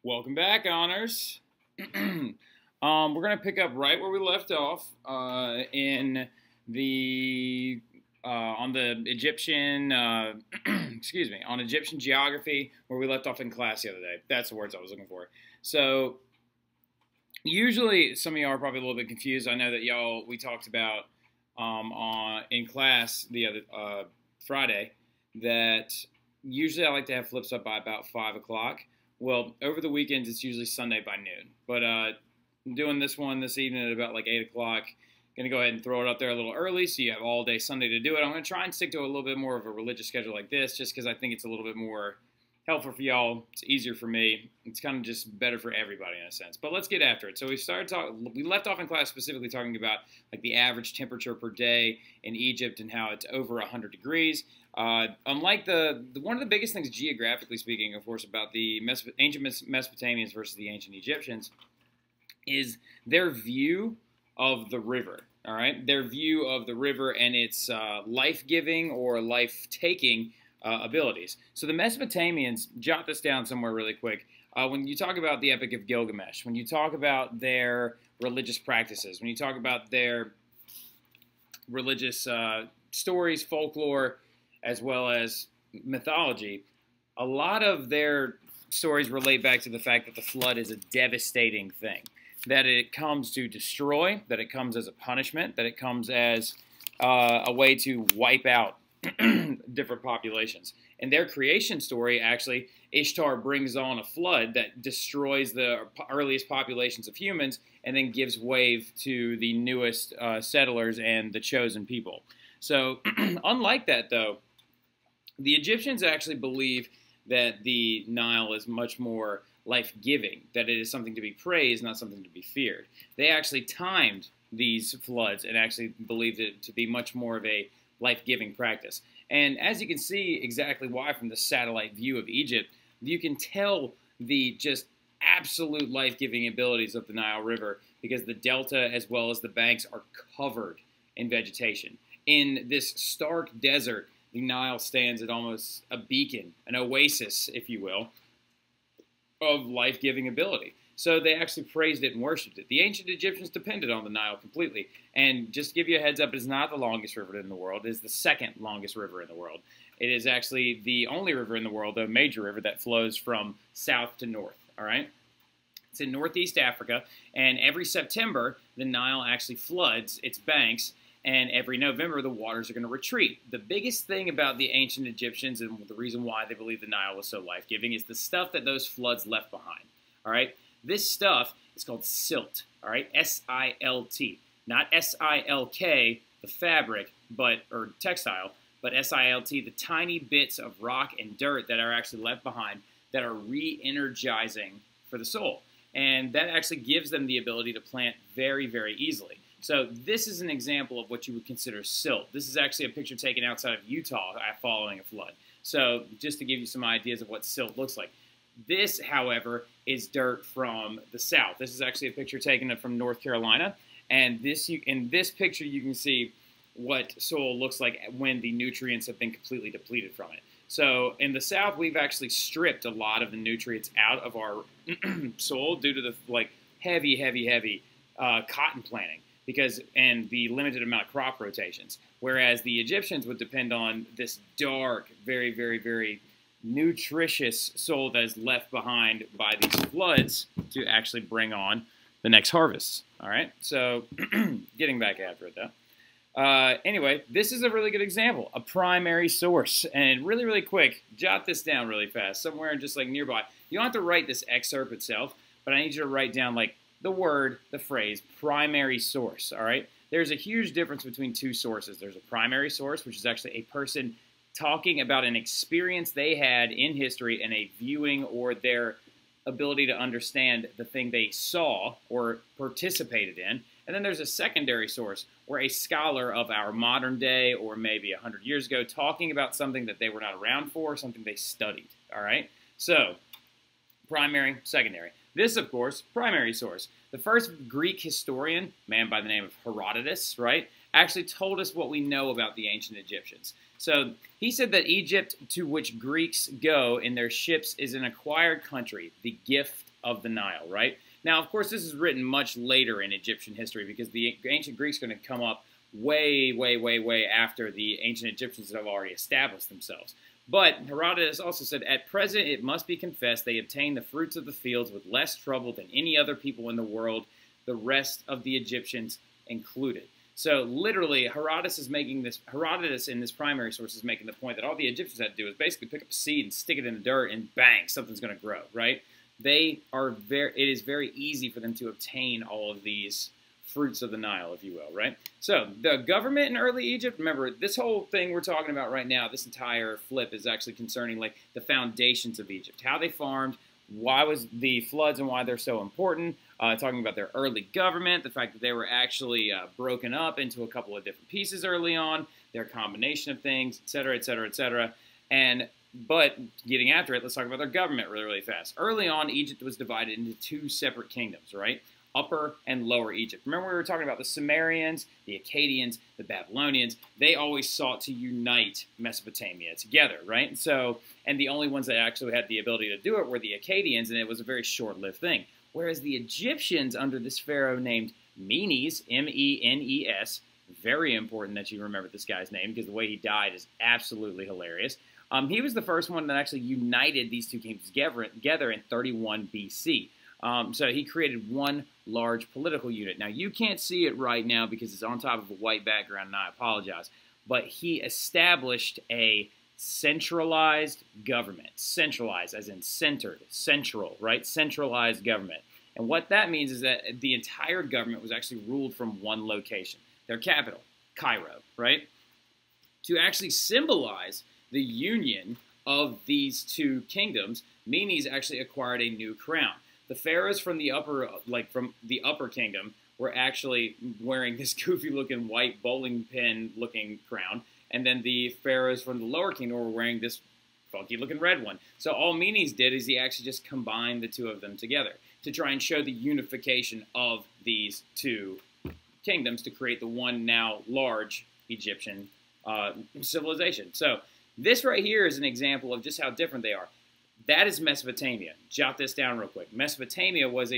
Welcome back, Honors. We're going to pick up right where we left off in the on the Egyptian, excuse me, on Egyptian geography, where we left off in class the other day. That's the words I was looking for. So usually some of y'all are probably a little bit confused. I know that we talked about in class the other Friday that usually I like to have flips up by about 5 o'clock. Well, over the weekends, it's usually Sunday by noon. But I'm doing this one this evening at about like 8 o'clock. Going to go ahead and throw it up there a little early so you have all day Sunday to do it. I'm going to try and stick to a little bit more of a religious schedule like this just because I think it's a little bit more helpful for y'all. It's easier for me. It's kind of just better for everybody in a sense. But let's get after it. So we left off in class specifically talking about like the average temperature per day in Egypt and how it's over 100 degrees. Unlike one of the biggest things geographically speaking, of course, about the ancient Mesopotamians versus the ancient Egyptians is their view of the river. All right, their view of the river and its life-giving or life-taking abilities. So the Mesopotamians, jot this down somewhere really quick. When you talk about the Epic of Gilgamesh, when you talk about their religious practices, when you talk about their religious stories, folklore, as well as mythology, a lot of their stories relate back to the fact that the flood is a devastating thing, that it comes to destroy, that it comes as a punishment, that it comes as a way to wipe out different populations. In their creation story, actually, Ishtar brings on a flood that destroys the earliest populations of humans and then gives wave to the newest settlers and the chosen people. So, unlike that, though, the Egyptians actually believe that the Nile is much more life-giving, that it is something to be praised, not something to be feared. They actually timed these floods and actually believed it to be much more of a life-giving practice. And as you can see exactly why from the satellite view of Egypt, you can tell the just absolute life-giving abilities of the Nile River because the delta as well as the banks are covered in vegetation. In this stark desert, the Nile stands at almost a beacon, an oasis, if you will, of life-giving ability. So they actually praised it and worshipped it. The ancient Egyptians depended on the Nile completely. And just to give you a heads up, it is not the longest river in the world. It is the second longest river in the world. It is actually the only river in the world, a major river, that flows from south to north, all right? It's in northeast Africa, and every September, the Nile actually floods its banks, and every November, the waters are going to retreat. The biggest thing about the ancient Egyptians and the reason why they believe the Nile was so life-giving is the stuff that those floods left behind, all right? This stuff is called silt, all right? S-I-L-T, not S-I-L-K, the fabric, or textile, but S-I-L-T, the tiny bits of rock and dirt that are actually left behind that are re-energizing for the soul. And that actually gives them the ability to plant very, very easily. So this is an example of what you would consider silt. This is actually a picture taken outside of Utah following a flood. So just to give you some ideas of what silt looks like. This, however, is dirt from the south. This is actually a picture taken from North Carolina. And in this picture, you can see what soil looks like when the nutrients have been completely depleted from it. So in the south, we've actually stripped a lot of the nutrients out of our soil due to the heavy cotton planting. And the limited amount of crop rotations. Whereas the Egyptians would depend on this dark, very, very, very nutritious soil that is left behind by these floods to actually bring on the next harvests. All right, so getting back after it though. Anyway, this is a really good example, a primary source. And really, really quick, jot this down really fast, somewhere just like nearby. You don't have to write this excerpt itself, but I need you to write down like the word, the phrase, primary source, all right? There's a huge difference between two sources. There's a primary source, which is actually a person talking about an experience they had in history and a viewing or their ability to understand the thing they saw or participated in. And then there's a secondary source where a scholar of our modern day or maybe 100 years ago talking about something that they were not around for, something they studied, all right? So, primary, secondary. This, of course, primary source. The first Greek historian, a man by the name of Herodotus, right, actually told us what we know about the ancient Egyptians. So he said that Egypt, to which Greeks go in their ships, is an acquired country, the gift of the Nile, right? Now, of course, this is written much later in Egyptian history because the ancient Greeks are going to come up way, way, way, way after the ancient Egyptians have already established themselves. But Herodotus also said, at present it must be confessed they obtain the fruits of the fields with less trouble than any other people in the world, the rest of the Egyptians included. So literally, Herodotus in this primary source is making the point that all the Egyptians had to do is basically pick up a seed and stick it in the dirt and bang, something's going to grow, right? It is very easy for them to obtain all of these fruits of the Nile, if you will, right? So the government in early Egypt, remember, this whole thing we're talking about right now, this entire flip is actually concerning like the foundations of Egypt, how they farmed, why was the floods and why they're so important, talking about their early government, the fact that they were actually broken up into a couple of different pieces early on, their combination of things, etc., etc., etc. But getting after it, let's talk about their government really, really fast. Early on, Egypt was divided into two separate kingdoms, right? Upper and Lower Egypt. Remember we were talking about the Sumerians, the Akkadians, the Babylonians. They always sought to unite Mesopotamia together, right? So, and the only ones that actually had the ability to do it were the Akkadians, and it was a very short-lived thing. Whereas the Egyptians, under this pharaoh named Menes, M-E-N-E-S, very important that you remember this guy's name because the way he died is absolutely hilarious. He was the first one that actually united these two kingdoms together in 31 BC. So he created one large political unit. Now, you can't see it right now because it's on top of a white background, and I apologize. But he established a centralized government. Centralized, as in centered, central, right? Centralized government. And what that means is that the entire government was actually ruled from one location. Their capital, Cairo, right? To actually symbolize the union of these two kingdoms, Menes actually acquired a new crown. The pharaohs from the upper kingdom were actually wearing this goofy-looking white bowling pin-looking crown, and then the pharaohs from the lower kingdom were wearing this funky-looking red one. So all Menes did is he actually just combined the two of them together to try and show the unification of these two kingdoms to create the one now large Egyptian civilization. So this right here is an example of just how different they are. That is Mesopotamia. Jot this down real quick. Mesopotamia was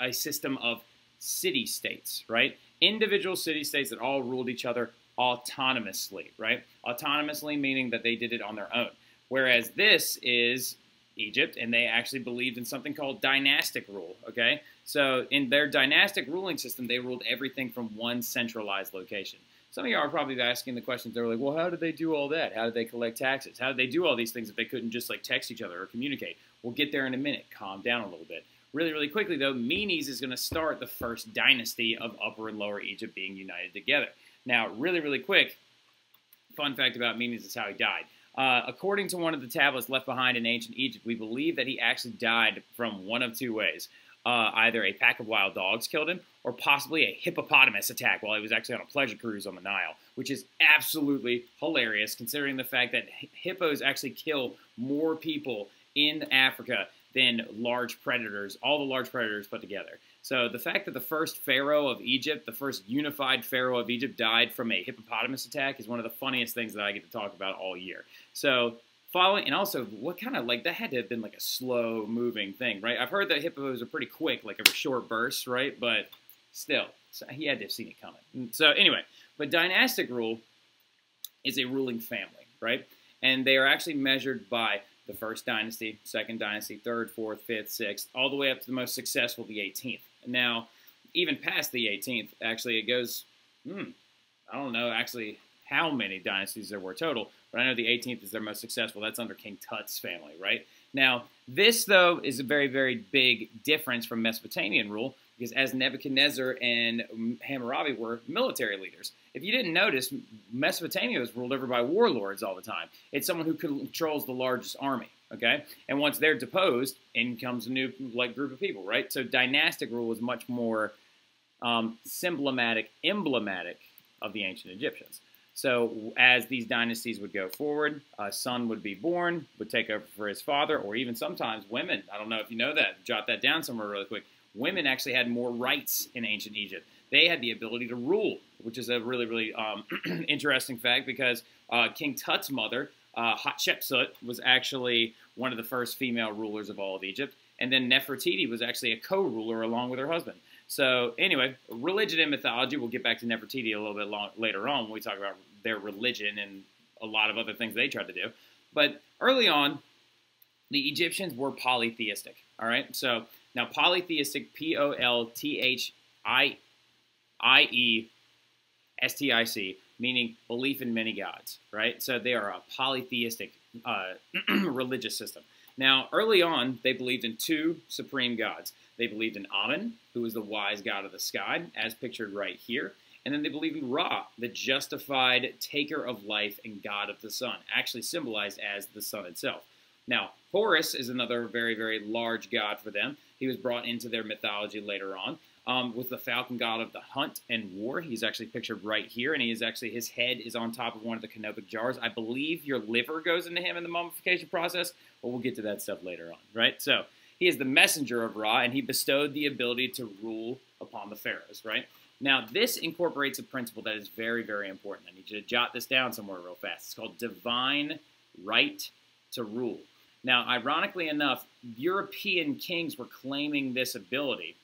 a system of city-states, right? Individual city-states that all ruled each other autonomously, right? Autonomously meaning that they did it on their own. Whereas this is Egypt, and they actually believed in something called dynastic rule, okay? So in their dynastic ruling system, they ruled everything from one centralized location. Some of you are probably asking the questions, they're like, well, how did they do all that? How did they collect taxes? How did they do all these things if they couldn't just like text each other or communicate? We'll get there in a minute. Calm down a little bit. Really, really quickly, though, Menes is going to start the first dynasty of Upper and Lower Egypt being united together. Now, really, really quick, fun fact about Menes is how he died. According to one of the tablets left behind in ancient Egypt, we believe that he actually died from one of two ways. Either a pack of wild dogs killed him, or possibly a hippopotamus attack while he was actually on a pleasure cruise on the Nile, which is absolutely hilarious considering the fact that hippos actually kill more people in Africa than large predators, all the large predators put together. So the fact that the first pharaoh of Egypt, the first unified pharaoh of Egypt died from a hippopotamus attack is one of the funniest things that I get to talk about all year. So following, and also, what kind of, like, that had to have been, like, a slow-moving thing, right? I've heard that hippos are pretty quick, like, a short burst, right? But still, so he had to have seen it coming. So anyway, but dynastic rule is a ruling family, right? And they are actually measured by the first dynasty, second dynasty, third, fourth, fifth, sixth, all the way up to the most successful, the 18th. Now, even past the 18th, actually, it goes, I don't know actually how many dynasties there were total, but I know the 18th is their most successful. That's under King Tut's family, right? Now, this, though, is a very, very big difference from Mesopotamian rule, because as Nebuchadnezzar and Hammurabi were military leaders. If you didn't notice, Mesopotamia was ruled over by warlords all the time. It's someone who controls the largest army, okay? And once they're deposed, in comes a new group of people, right? So dynastic rule was much more emblematic of the ancient Egyptians. So as these dynasties would go forward, a son would be born, would take over for his father, or even sometimes women. I don't know if you know that. Jot that down somewhere really quick. Women actually had more rights in ancient Egypt. They had the ability to rule, which is a really, really interesting fact because King Tut's mother, Hatshepsut, was actually one of the first female rulers of all of Egypt. And then Nefertiti was actually a co-ruler along with her husband. So anyway, religion and mythology, we'll get back to Nefertiti a little bit later on when we talk about their religion and a lot of other things they tried to do. But early on, the Egyptians were polytheistic, all right? So now polytheistic, Polytheistic, meaning belief in many gods, right? So they are a polytheistic religious system. Now, early on, they believed in two supreme gods. They believed in Amun, who was the wise god of the sky, as pictured right here. And then they believed in Ra, the justified taker of life and god of the sun, actually symbolized as the sun itself. Now, Horus is another very, very large god for them. He was brought into their mythology later on. Was the falcon god of the hunt and war. He's actually pictured right here, and he is actually, his head is on top of one of the canopic jars. I believe your liver goes into him in the mummification process, but we'll get to that stuff later on, right? So he is the messenger of Ra, and he bestowed the ability to rule upon the pharaohs, right? Now, this incorporates a principle that is very, very important. I need you to jot this down somewhere real fast. It's called divine right to rule. Now, ironically enough, European kings were claiming this ability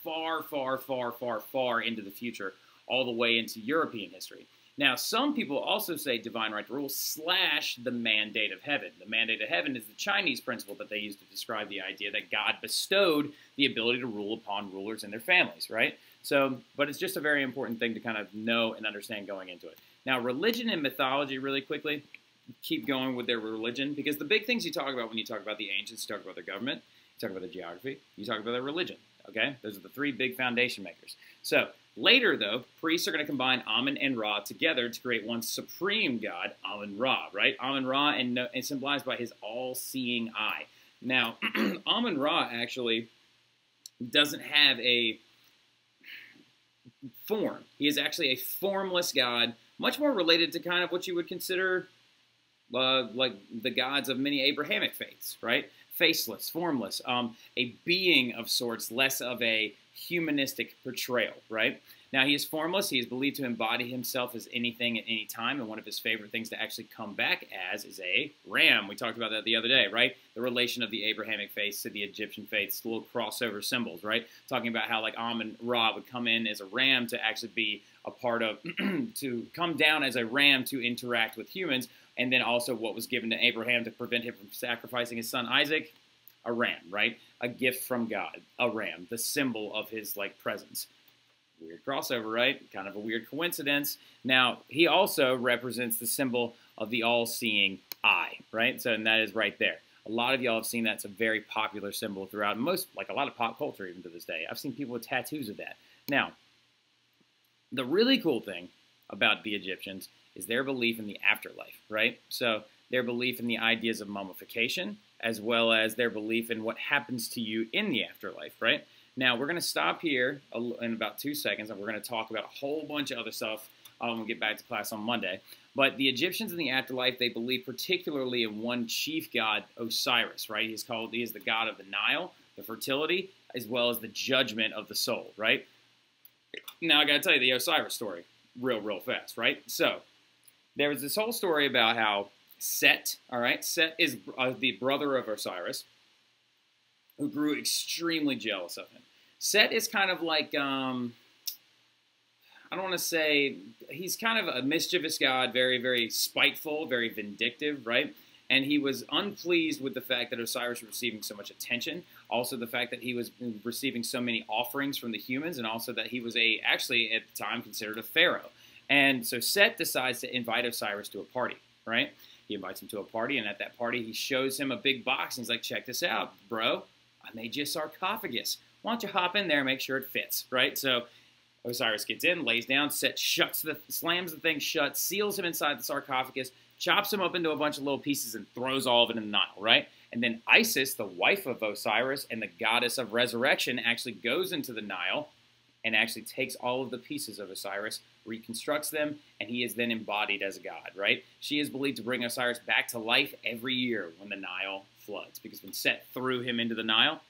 far, far, far, far, far into the future, all the way into European history. Now, some people also say divine right to rule / the mandate of heaven. The mandate of heaven is the Chinese principle that they use to describe the idea that God bestowed the ability to rule upon rulers and their families, right? So, but it's just a very important thing to kind of know and understand going into it. Now, religion and mythology, really quickly, keep going with their religion, because the big things you talk about when you talk about the ancients, you talk about their government, you talk about their geography, you talk about their religion, okay? Those are the three big foundation makers. So, later, though, priests are going to combine Amun and Ra together to create one supreme god, Amun-Ra, right? Amun-Ra, and symbolized by his all-seeing eye. Now, Amun-Ra actually doesn't have a form. He is actually a formless god, much more related to kind of what you would consider like the gods of many Abrahamic faiths, right? Faceless, formless, a being of sorts, less of a humanistic portrayal, right? Now, he is formless. He is believed to embody himself as anything at any time, and one of his favorite things to actually come back as is a ram. We talked about that the other day, right? The relation of the Abrahamic faiths to the Egyptian faiths, little crossover symbols, right? Talking about how, like, Amun-Ra would come in as a ram to actually be a part of, to come down as a ram to interact with humans, and then also what was given to Abraham to prevent him from sacrificing his son Isaac, a ram, right? A gift from God, a ram, the symbol of his, like, presence. Weird crossover, right? Kind of a weird coincidence. Now, he also represents the symbol of the all-seeing eye, right? So, and that is right there. A lot of y'all have seen that. It's a very popular symbol throughout most, like a lot of pop culture even to this day. I've seen people with tattoos of that. Now, the really cool thing about the Egyptians is their belief in the afterlife, right? So, their belief in the ideas of mummification, as well as their belief in what happens to you in the afterlife, right? Now, we're going to stop here in about 2 seconds, and we're going to talk about a whole bunch of other stuff when we get back to class on Monday. But the Egyptians in the afterlife, they believe particularly in one chief god, Osiris, right? He is the god of the Nile, the fertility, as well as the judgment of the soul, right? Now, I got to tell you the Osiris story real fast, right? So, there was this whole story about how Set, all right? Set is the brother of Osiris, who grew extremely jealous of him. Set is kind of like, I don't want to say, he's kind of a mischievous god, very, very spiteful, very vindictive, right? And he was unpleased with the fact that Osiris was receiving so much attention, also the fact that he was receiving so many offerings from the humans, and also that he was actually at the time considered a pharaoh. And so Set decides to invite Osiris to a party, right? He invites him to a party, and at that party, he shows him a big box, and he's like, check this out, bro. I made you a sarcophagus. Why don't you hop in there and make sure it fits, right? So Osiris gets in, lays down, Set slams the thing shut, seals him inside the sarcophagus, chops him up into a bunch of little pieces, and throws all of it in the Nile, right? And then Isis, the wife of Osiris and the goddess of resurrection, actually goes into the Nile and actually takes all of the pieces of Osiris, reconstructs them, and he is then embodied as a god, right? She is believed to bring Osiris back to life every year when the Nile floods, because when Set threw him into the Nile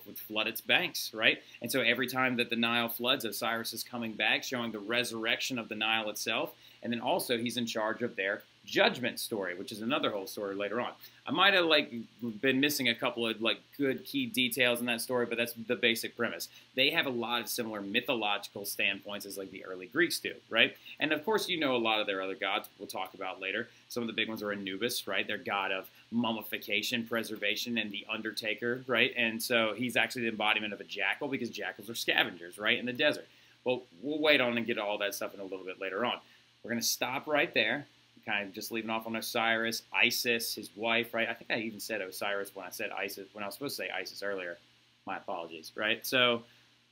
would flood its banks, right? And so every time that the Nile floods, Osiris is coming back, showing the resurrection of the Nile itself, and then also he's in charge of their Judgment story, which is another whole story later on. I might have like been missing a couple of like good key details in that story, but that's the basic premise. They have a lot of similar mythological standpoints as like the early Greeks do, right? And of course, you know a lot of their other gods we'll talk about later. Some of the big ones are Anubis, right? Their god of mummification, preservation, and the undertaker, right? And so he's actually the embodiment of a jackal because jackals are scavengers, right, in the desert. Well, we'll wait on and get all that stuff in a little bit later on. We're going to stop right there. Kind of just leaving off on Osiris, Isis, his wife, right? I think I even said Osiris when I said Isis, when I was supposed to say Isis earlier. My apologies, right? So,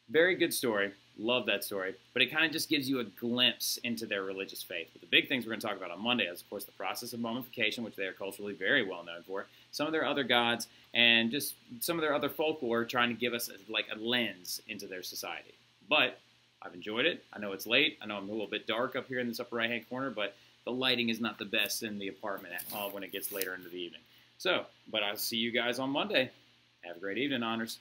very good story. Love that story. But it kind of just gives you a glimpse into their religious faith. But the big things we're going to talk about on Monday is, of course, the process of mummification, which they are culturally very well known for. Some of their other gods, and just some of their other folklore trying to give us like a lens into their society. But I've enjoyed it. I know it's late. I know I'm a little bit dark up here in this upper right-hand corner, but the lighting is not the best in the apartment when it gets later into the evening. So, but I'll see you guys on Monday. Have a great evening, Honors.